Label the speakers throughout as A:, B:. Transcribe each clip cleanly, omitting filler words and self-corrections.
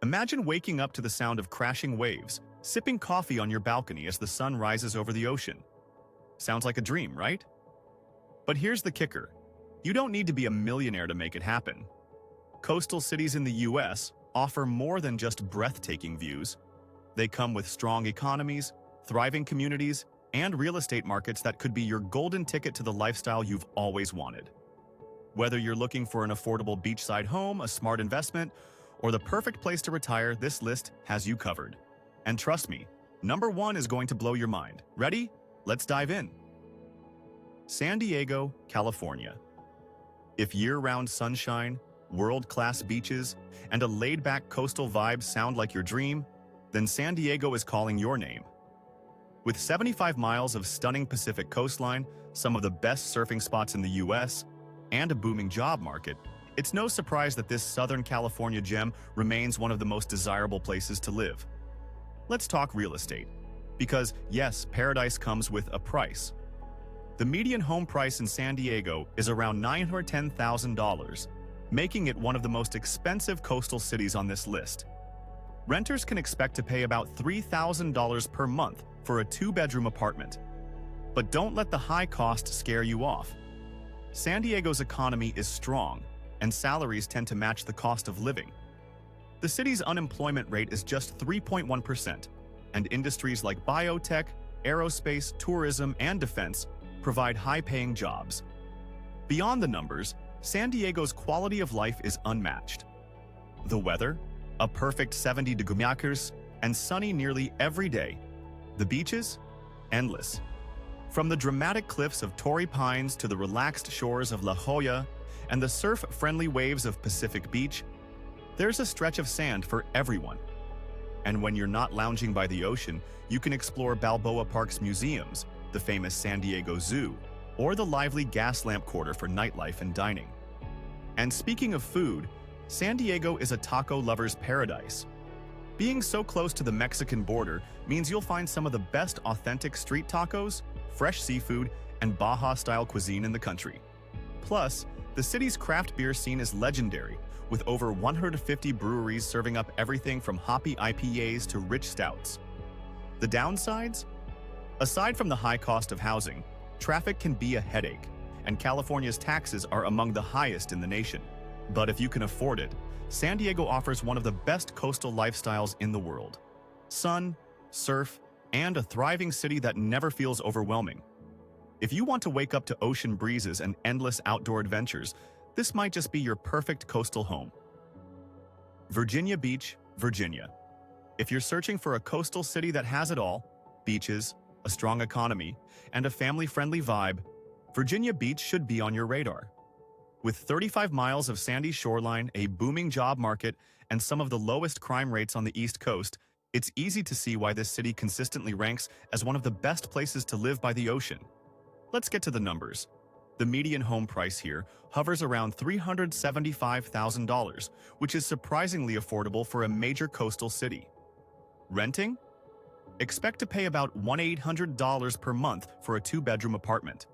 A: Imagine waking up to the sound of crashing waves, sipping coffee on your balcony as the sun rises over the ocean. Sounds like a dream, right? But here's the kicker. You don't need to be a millionaire to make it happen. Coastal cities in the US offer more than just breathtaking views. They come with strong economies, thriving communities, and real estate markets that could be your golden ticket to the lifestyle you've always wanted. Whether you're looking for an affordable beachside home, a smart investment, or the perfect place to retire, this list has you covered. And trust me, number one is going to blow your mind. Ready? Let's dive in. San Diego, California. If year-round sunshine, world-class beaches, and a laid-back coastal vibe sound like your dream, then San Diego is calling your name. With 75 miles of stunning Pacific coastline, some of the best surfing spots in the US, and a booming job market, it's no surprise that this Southern California gem remains one of the most desirable places to live. Let's talk real estate. Because, yes, paradise comes with a price. The median home price in San Diego is around $910,000, making it one of the most expensive coastal cities on this list. Renters can expect to pay about $3,000 per month for a two-bedroom apartment. But don't let the high cost scare you off. San Diego's economy is strong, and salaries tend to match the cost of living. The city's unemployment rate is just 3.1%, and industries like biotech, aerospace, tourism, and defense provide high-paying jobs. Beyond the numbers, San Diego's quality of life is unmatched. The weather? A perfect 70 degrees and sunny nearly every day. The beaches? Endless. From the dramatic cliffs of Torrey Pines to the relaxed shores of La Jolla and the surf-friendly waves of Pacific Beach, there's a stretch of sand for everyone. And when you're not lounging by the ocean, you can explore Balboa Park's museums, the famous San Diego Zoo, or the lively Gaslamp Quarter for nightlife and dining. And speaking of food, San Diego is a taco lover's paradise. Being so close to the Mexican border means you'll find some of the best authentic street tacos, fresh seafood, and Baja-style cuisine in the country. Plus, the city's craft beer scene is legendary, with over 150 breweries serving up everything from hoppy IPAs to rich stouts. The downsides? Aside from the high cost of housing, traffic can be a headache, and California's taxes are among the highest in the nation. But if you can afford it, San Diego offers one of the best coastal lifestyles in the world. Sun, surf, and a thriving city that never feels overwhelming. If you want to wake up to ocean breezes and endless outdoor adventures, this might just be your perfect coastal home. Virginia Beach, Virginia. If you're searching for a coastal city that has it all, beaches, a strong economy, and a family-friendly vibe, Virginia Beach should be on your radar. With 35 miles of sandy shoreline, a booming job market, and some of the lowest crime rates on the East Coast, it's easy to see why this city consistently ranks as one of the best places to live by the ocean. Let's get to the numbers. The median home price here hovers around $375,000, which is surprisingly affordable for a major coastal city. Renting? Expect to pay about $1,800 per month for a two-bedroom apartment.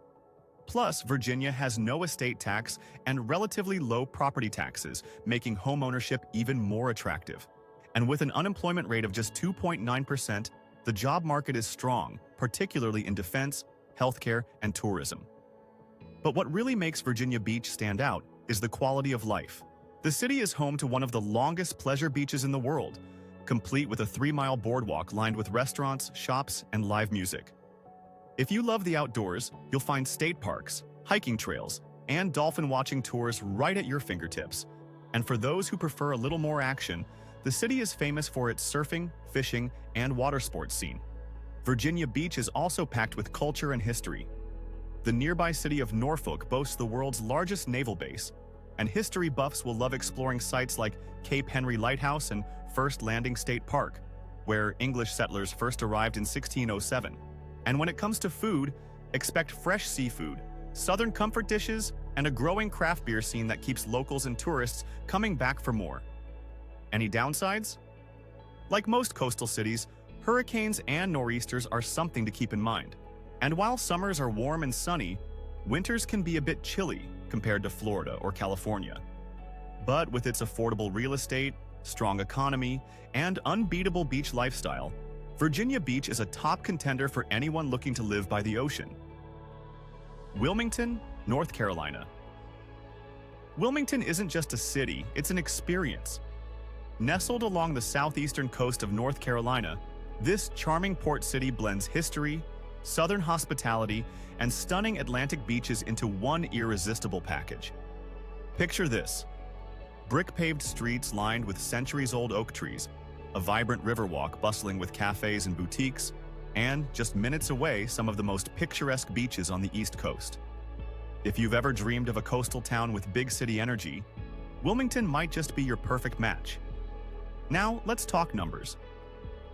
A: Plus, Virginia has no estate tax and relatively low property taxes, making homeownership even more attractive. And with an unemployment rate of just 2.9%, the job market is strong, particularly in defense, healthcare, and tourism. But what really makes Virginia Beach stand out is the quality of life. The city is home to one of the longest pleasure beaches in the world, complete with a 3-mile boardwalk lined with restaurants, shops, and live music. If you love the outdoors, you'll find state parks, hiking trails, and dolphin-watching tours right at your fingertips. And for those who prefer a little more action, the city is famous for its surfing, fishing, and water sports scene. Virginia Beach is also packed with culture and history. The nearby city of Norfolk boasts the world's largest naval base, and history buffs will love exploring sites like Cape Henry Lighthouse and First Landing State Park, where English settlers first arrived in 1607. And when it comes to food, expect fresh seafood, southern comfort dishes, and a growing craft beer scene that keeps locals and tourists coming back for more. Any downsides? Like most coastal cities, hurricanes and nor'easters are something to keep in mind. And while summers are warm and sunny, winters can be a bit chilly compared to Florida or California. But with its affordable real estate, strong economy, and unbeatable beach lifestyle, Virginia Beach is a top contender for anyone looking to live by the ocean. Wilmington, North Carolina. Wilmington isn't just a city, it's an experience. Nestled along the southeastern coast of North Carolina, this charming port city blends history, southern hospitality, and stunning Atlantic beaches into one irresistible package. Picture this: brick-paved streets lined with centuries-old oak trees, a vibrant riverwalk bustling with cafes and boutiques, and, just minutes away, some of the most picturesque beaches on the East Coast. If you've ever dreamed of a coastal town with big city energy, Wilmington might just be your perfect match. Now, let's talk numbers.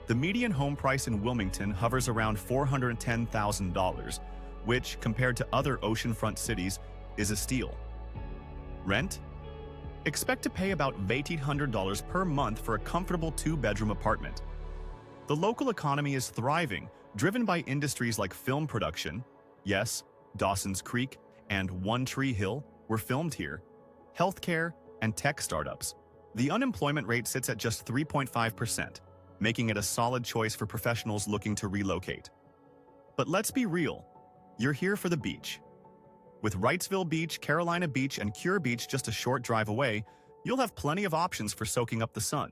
A: The median home price in Wilmington hovers around $410,000, which, compared to other oceanfront cities, is a steal. Rent? Expect to pay about $1,800 per month for a comfortable two-bedroom apartment. The local economy is thriving, driven by industries like film production. Yes, Dawson's Creek and One Tree Hill were filmed here, healthcare, and tech startups. The unemployment rate sits at just 3.5%, making it a solid choice for professionals looking to relocate. But let's be real, you're here for the beach. With Wrightsville Beach, Carolina Beach, and Cure Beach just a short drive away, you'll have plenty of options for soaking up the sun.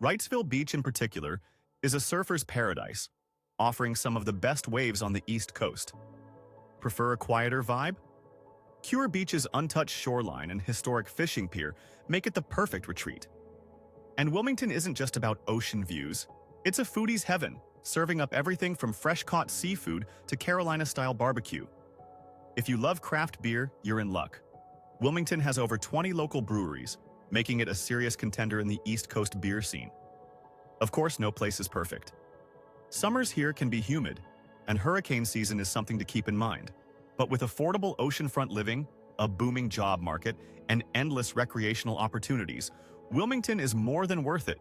A: Wrightsville Beach in particular is a surfer's paradise, offering some of the best waves on the East Coast. Prefer a quieter vibe? Cure Beach's untouched shoreline and historic fishing pier make it the perfect retreat. And Wilmington isn't just about ocean views. It's a foodie's heaven, serving up everything from fresh-caught seafood to Carolina-style barbecue. If you love craft beer, you're in luck. Wilmington has over 20 local breweries, making it a serious contender in the East Coast beer scene. Of course, no place is perfect. Summers here can be humid, and hurricane season is something to keep in mind. But with affordable oceanfront living, a booming job market, and endless recreational opportunities, Wilmington is more than worth it.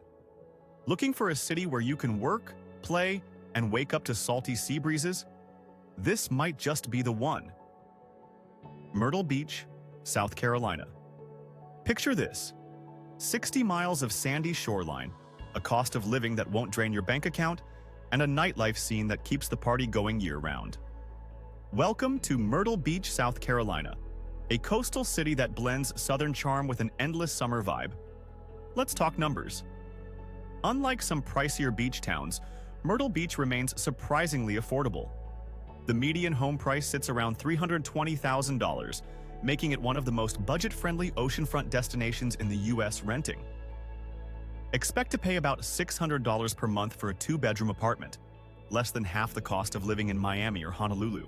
A: Looking for a city where you can work, play, and wake up to salty sea breezes? This might just be the one. Myrtle Beach, South Carolina. Picture this: 60 miles of sandy shoreline, a cost of living that won't drain your bank account, and a nightlife scene that keeps the party going year-round. Welcome to Myrtle Beach, South Carolina, a coastal city that blends southern charm with an endless summer vibe. Let's talk numbers. Unlike some pricier beach towns, Myrtle Beach remains surprisingly affordable. The median home price sits around $320,000, making it one of the most budget-friendly oceanfront destinations in the U.S. renting. Expect to pay about $600 per month for a two-bedroom apartment, less than half the cost of living in Miami or Honolulu.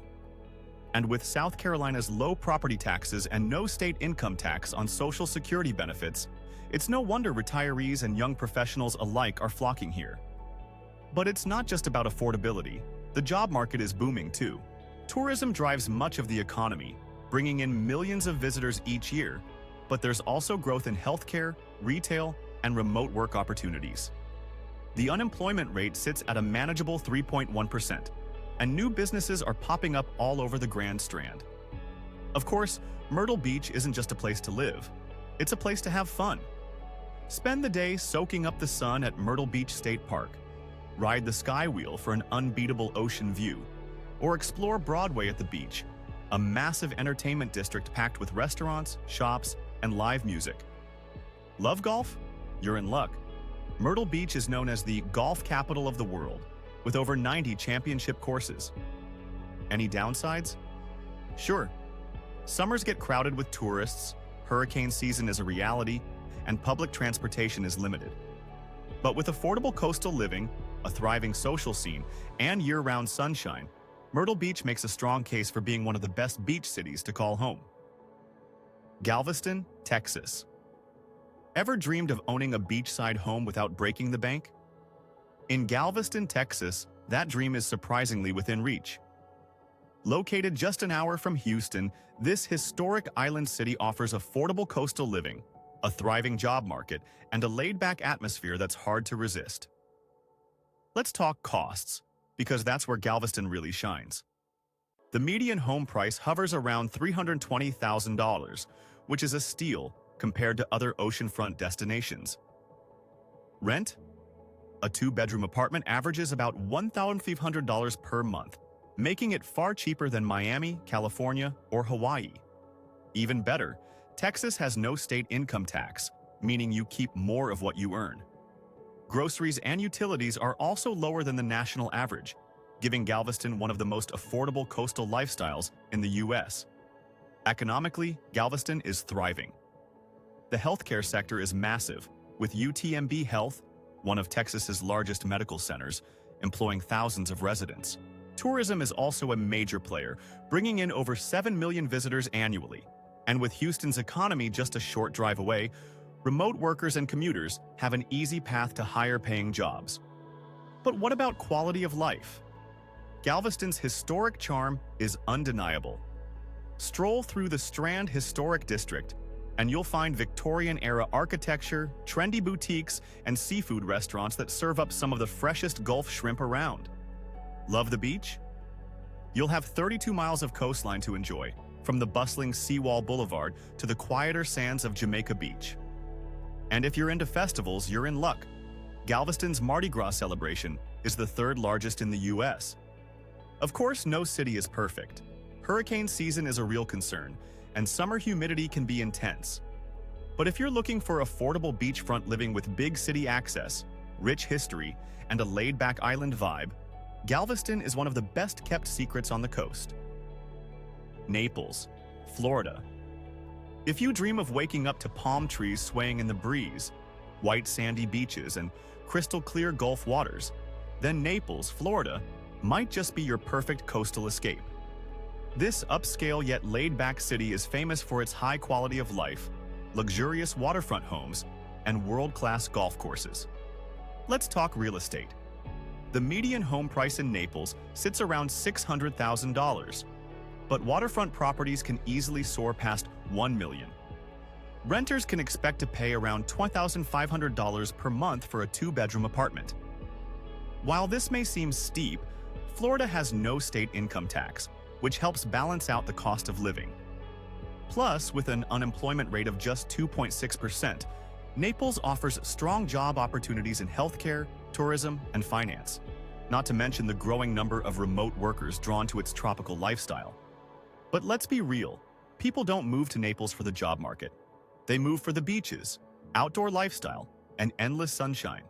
A: And with South Carolina's low property taxes and no state income tax on Social Security benefits, it's no wonder retirees and young professionals alike are flocking here. But it's not just about affordability. The job market is booming too. Tourism drives much of the economy, bringing in millions of visitors each year, but there's also growth in healthcare, retail, and remote work opportunities. The unemployment rate sits at a manageable 3.1%, and new businesses are popping up all over the Grand Strand. Of course, Myrtle Beach isn't just a place to live, it's a place to have fun. Spend the day soaking up the sun at Myrtle Beach State Park, ride the Skywheel for an unbeatable ocean view, or explore Broadway at the beach, a massive entertainment district packed with restaurants, shops, and live music. Love golf? You're in luck. Myrtle Beach is known as the golf capital of the world, with over 90 championship courses. Any downsides? Sure. Summers get crowded with tourists, hurricane season is a reality, and public transportation is limited. But with affordable coastal living, a thriving social scene, and year-round sunshine, Myrtle Beach makes a strong case for being one of the best beach cities to call home. Galveston, Texas. Ever dreamed of owning a beachside home without breaking the bank? In Galveston, Texas, that dream is surprisingly within reach. Located just an hour from Houston, this historic island city offers affordable coastal living, a thriving job market, and a laid-back atmosphere that's hard to resist. Let's talk costs, because that's where Galveston really shines. The median home price hovers around $320,000, which is a steal compared to other oceanfront destinations. Rent? A two-bedroom apartment averages about $1,500 per month, making it far cheaper than Miami, California, or Hawaii. Even better, Texas has no state income tax, meaning you keep more of what you earn. Groceries and utilities are also lower than the national average, giving Galveston one of the most affordable coastal lifestyles in the U.S. Economically, Galveston is thriving. The healthcare sector is massive, with UTMB Health, one of Texas's largest medical centers, employing thousands of residents. Tourism is also a major player, bringing in over 7 million visitors annually. And with Houston's economy just a short drive away, remote workers and commuters have an easy path to higher-paying jobs. But what about quality of life? Galveston's historic charm is undeniable. Stroll through the Strand Historic District, and you'll find Victorian-era architecture, trendy boutiques, and seafood restaurants that serve up some of the freshest Gulf shrimp around. Love the beach? You'll have 32 miles of coastline to enjoy, from the bustling Seawall Boulevard to the quieter sands of Jamaica Beach. And if you're into festivals, you're in luck. Galveston's Mardi Gras celebration is the third largest in the U.S. Of course, no city is perfect. Hurricane season is a real concern, and summer humidity can be intense. But if you're looking for affordable beachfront living with big city access, rich history, and a laid-back island vibe, Galveston is one of the best-kept secrets on the coast. Naples, Florida. If you dream of waking up to palm trees swaying in the breeze, white sandy beaches, and crystal-clear Gulf waters, then Naples, Florida, might just be your perfect coastal escape. This upscale yet laid-back city is famous for its high quality of life, luxurious waterfront homes, and world-class golf courses. Let's talk real estate. The median home price in Naples sits around $600,000, but waterfront properties can easily soar past $1 million. Renters can expect to pay around $2,500 per month for a two-bedroom apartment. While this may seem steep, Florida has no state income tax, which helps balance out the cost of living. Plus, with an unemployment rate of just 2.6%, Naples offers strong job opportunities in healthcare, tourism, and finance, not to mention the growing number of remote workers drawn to its tropical lifestyle. But let's be real, people don't move to Naples for the job market. They move for the beaches, outdoor lifestyle, and endless sunshine.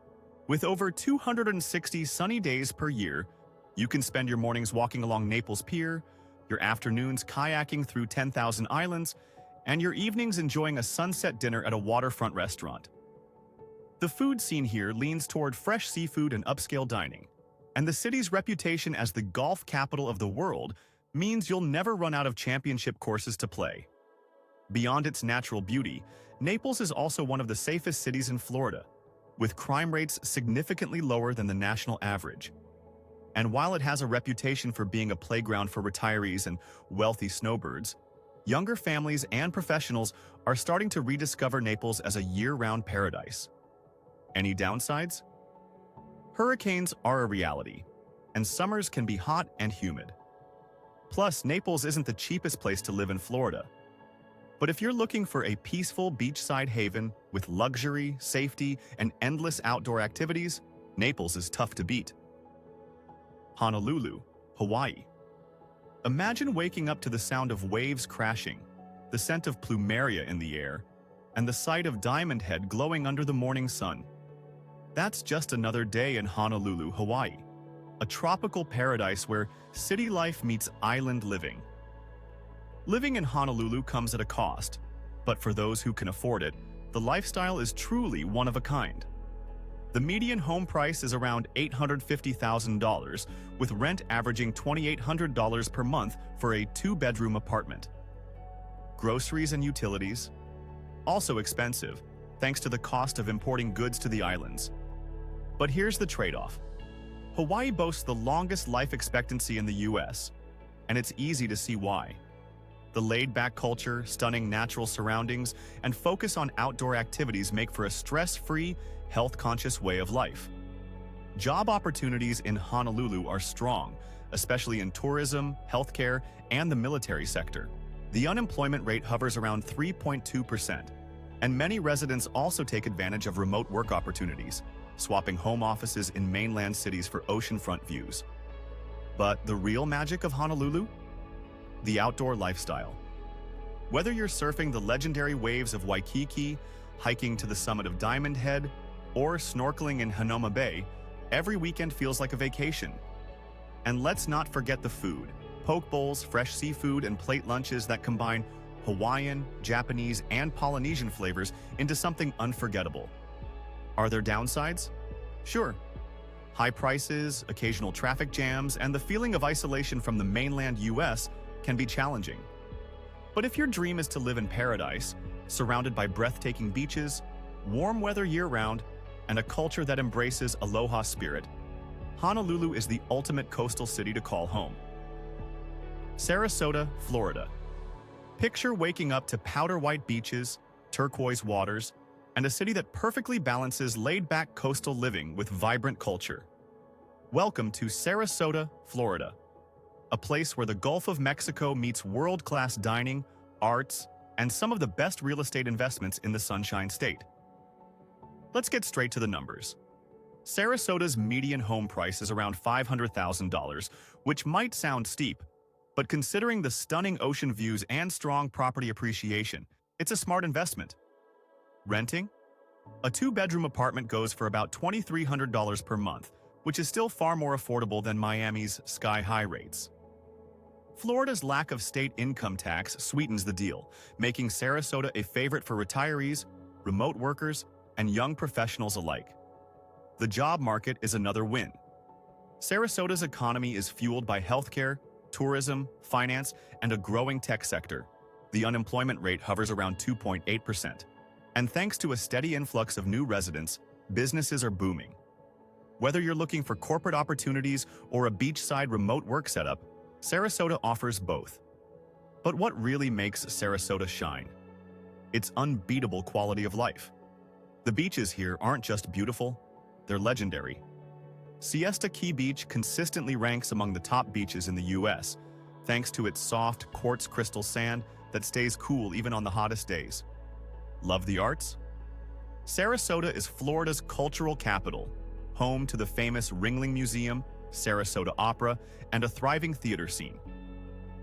A: With over 260 sunny days per year, you can spend your mornings walking along Naples Pier, your afternoons kayaking through 10,000 islands, and your evenings enjoying a sunset dinner at a waterfront restaurant. The food scene here leans toward fresh seafood and upscale dining, and the city's reputation as the golf capital of the world means you'll never run out of championship courses to play. Beyond its natural beauty, Naples is also one of the safest cities in Florida, with crime rates significantly lower than the national average. And while it has a reputation for being a playground for retirees and wealthy snowbirds, younger families and professionals are starting to rediscover Naples as a year-round paradise. Any downsides? Hurricanes are a reality, and summers can be hot and humid. Plus, Naples isn't the cheapest place to live in Florida. But if you're looking for a peaceful beachside haven with luxury, safety, and endless outdoor activities, Naples is tough to beat. Honolulu, Hawaii. Imagine waking up to the sound of waves crashing, the scent of plumeria in the air, and the sight of Diamond Head glowing under the morning sun. That's just another day in Honolulu, Hawaii, a tropical paradise where city life meets island living. Living in Honolulu comes at a cost, but for those who can afford it, the lifestyle is truly one of a kind. The median home price is around $850,000, with rent averaging $2,800 per month for a two-bedroom apartment. Groceries and utilities? Also expensive, thanks to the cost of importing goods to the islands. But here's the trade-off. Hawaii boasts the longest life expectancy in the U.S., and it's easy to see why. The laid-back culture, stunning natural surroundings, and focus on outdoor activities make for a stress-free, health-conscious way of life. Job opportunities in Honolulu are strong, especially in tourism, healthcare, and the military sector. The unemployment rate hovers around 3.2%, And many residents also take advantage of remote work opportunities, swapping home offices in mainland cities for oceanfront views. But the real magic of Honolulu? The outdoor lifestyle. Whether you're surfing the legendary waves of Waikiki, hiking to the summit of Diamond Head, or snorkeling in Hanauma Bay, every weekend feels like a vacation. And let's not forget the food. Poke bowls, fresh seafood, and plate lunches that combine Hawaiian, Japanese, and Polynesian flavors into something unforgettable. Are there downsides? Sure. High prices, occasional traffic jams, and the feeling of isolation from the mainland US can be challenging. But if your dream is to live in paradise, surrounded by breathtaking beaches, warm weather year-round, and a culture that embraces aloha spirit, Honolulu is the ultimate coastal city to call home. Sarasota, Florida. Picture waking up to powder-white beaches, turquoise waters, and a city that perfectly balances laid-back coastal living with vibrant culture. Welcome to Sarasota, Florida, a place where the Gulf of Mexico meets world-class dining, arts, and some of the best real estate investments in the Sunshine State. Let's get straight to the numbers. Sarasota's median home price is around $500,000, which might sound steep, but considering the stunning ocean views and strong property appreciation, it's a smart investment. Renting? A two-bedroom apartment goes for about $2,300 per month, which is still far more affordable than Miami's sky-high rates. Florida's lack of state income tax sweetens the deal, making Sarasota a favorite for retirees, remote workers, and young professionals alike. The job market is another win. Sarasota's economy is fueled by healthcare, tourism, finance, and a growing tech sector. The unemployment rate hovers around 2.8%. And thanks to a steady influx of new residents, businesses are booming. Whether you're looking for corporate opportunities or a beachside remote work setup, Sarasota offers both. But what really makes Sarasota shine? Its unbeatable quality of life. The beaches here aren't just beautiful, they're legendary. Siesta Key Beach consistently ranks among the top beaches in the US, thanks to its soft, quartz crystal sand that stays cool even on the hottest days. Love the arts? Sarasota is Florida's cultural capital, home to the famous Ringling Museum, Sarasota Opera, and a thriving theater scene.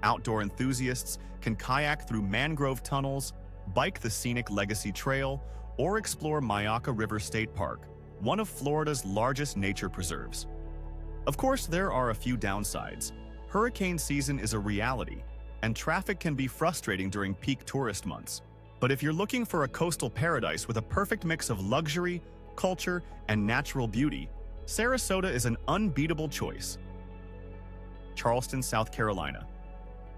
A: Outdoor enthusiasts can kayak through mangrove tunnels, bike the scenic Legacy Trail, or explore Myakka River State Park, one of Florida's largest nature preserves. Of course, there are a few downsides. Hurricane season is a reality, and traffic can be frustrating during peak tourist months. But if you're looking for a coastal paradise with a perfect mix of luxury, culture, and natural beauty, Sarasota is an unbeatable choice. Charleston, South Carolina.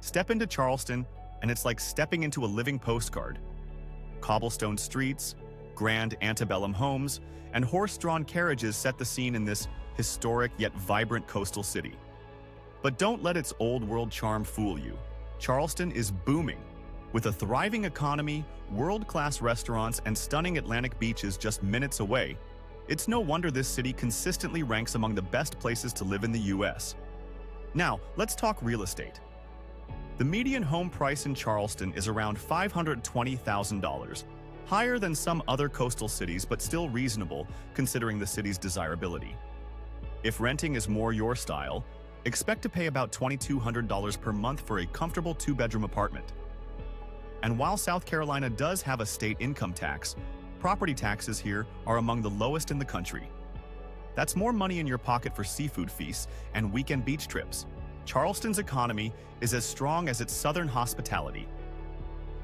A: Step into Charleston, and it's like stepping into a living postcard. Cobblestone streets, grand antebellum homes, and horse-drawn carriages set the scene in this historic yet vibrant coastal city. But don't let its old-world charm fool you. Charleston is booming, with a thriving economy, world-class restaurants, and stunning Atlantic beaches just minutes away. It's no wonder this city consistently ranks among the best places to live in the US. Now, let's talk real estate. The median home price in Charleston is around $520,000, higher than some other coastal cities but still reasonable considering the city's desirability. If renting is more your style, expect to pay about $2,200 per month for a comfortable two-bedroom apartment. And while South Carolina does have a state income tax, property taxes here are among the lowest in the country. That's more money in your pocket for seafood feasts and weekend beach trips. Charleston's economy is as strong as its southern hospitality.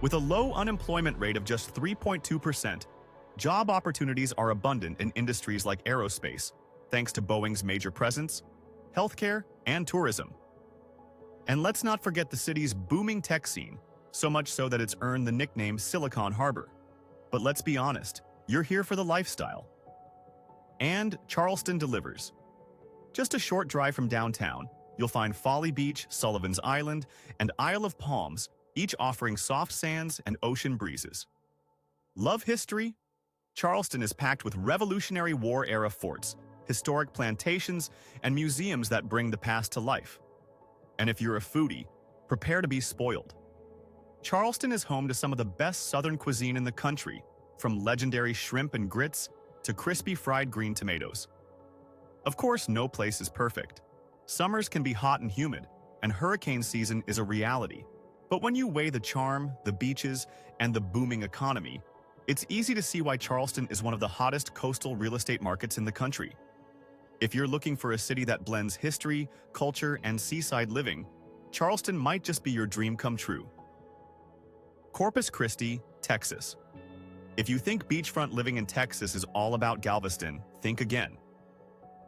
A: With a low unemployment rate of just 3.2%, job opportunities are abundant in industries like aerospace, thanks to Boeing's major presence, healthcare, and tourism. And let's not forget the city's booming tech scene, so much so that it's earned the nickname Silicon Harbor. But let's be honest, you're here for the lifestyle. And Charleston delivers. Just a short drive from downtown, you'll find Folly Beach, Sullivan's Island, and Isle of Palms, each offering soft sands and ocean breezes. Love history? Charleston is packed with Revolutionary War-era forts, historic plantations, and museums that bring the past to life. And if you're a foodie, prepare to be spoiled. Charleston is home to some of the best Southern cuisine in the country, from legendary shrimp and grits to crispy fried green tomatoes. Of course, no place is perfect. Summers can be hot and humid, and hurricane season is a reality. But when you weigh the charm, the beaches, and the booming economy, it's easy to see why Charleston is one of the hottest coastal real estate markets in the country. If you're looking for a city that blends history, culture, and seaside living, Charleston might just be your dream come true. Corpus Christi, Texas. If you think beachfront living in Texas is all about Galveston, think again.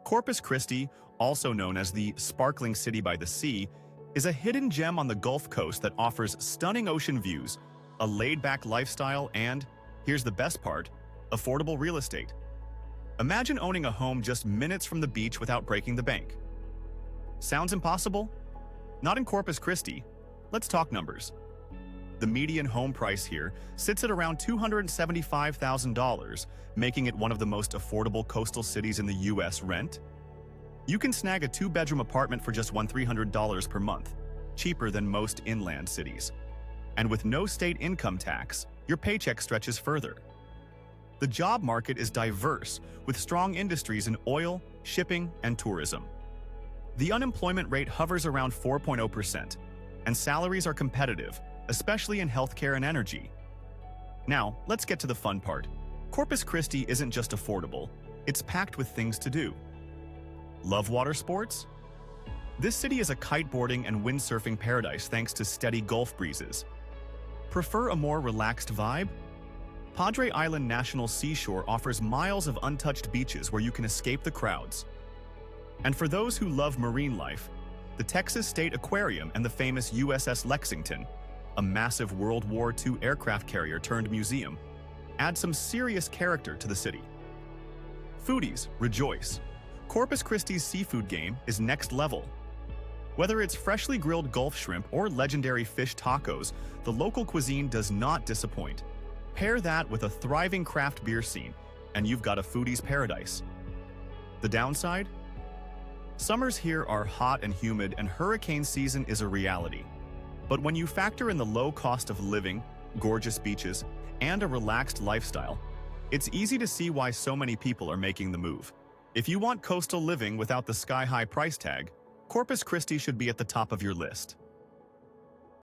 A: Corpus Christi, also known as the Sparkling City by the Sea, is a hidden gem on the Gulf Coast that offers stunning ocean views, a laid-back lifestyle, and, here's the best part, affordable real estate. Imagine owning a home just minutes from the beach without breaking the bank. Sounds impossible? Not in Corpus Christi. Let's talk numbers. The median home price here sits at around $275,000, making it one of the most affordable coastal cities in the U.S. Rent? You can snag a two-bedroom apartment for just $1,300 per month, cheaper than most inland cities. And with no state income tax, your paycheck stretches further. The job market is diverse, with strong industries in oil, shipping, and tourism. The unemployment rate hovers around 4.0%, and salaries are competitive, especially in healthcare and energy. Now, let's get to the fun part. Corpus Christi isn't just affordable, it's packed with things to do. Love water sports? This city is a kiteboarding and windsurfing paradise thanks to steady Gulf breezes. Prefer a more relaxed vibe? Padre Island National Seashore offers miles of untouched beaches where you can escape the crowds. And for those who love marine life, the Texas State Aquarium and the famous USS Lexington, a massive World War II aircraft carrier turned museum, add some serious character to the city. Foodies, rejoice! Corpus Christi's seafood game is next level. Whether it's freshly grilled Gulf shrimp or legendary fish tacos, the local cuisine does not disappoint. Pair that with a thriving craft beer scene, and you've got a foodie's paradise. The downside? Summers here are hot and humid, and hurricane season is a reality. But when you factor in the low cost of living, gorgeous beaches, and a relaxed lifestyle, it's easy to see why so many people are making the move. If you want coastal living without the sky-high price tag, Corpus Christi should be at the top of your list.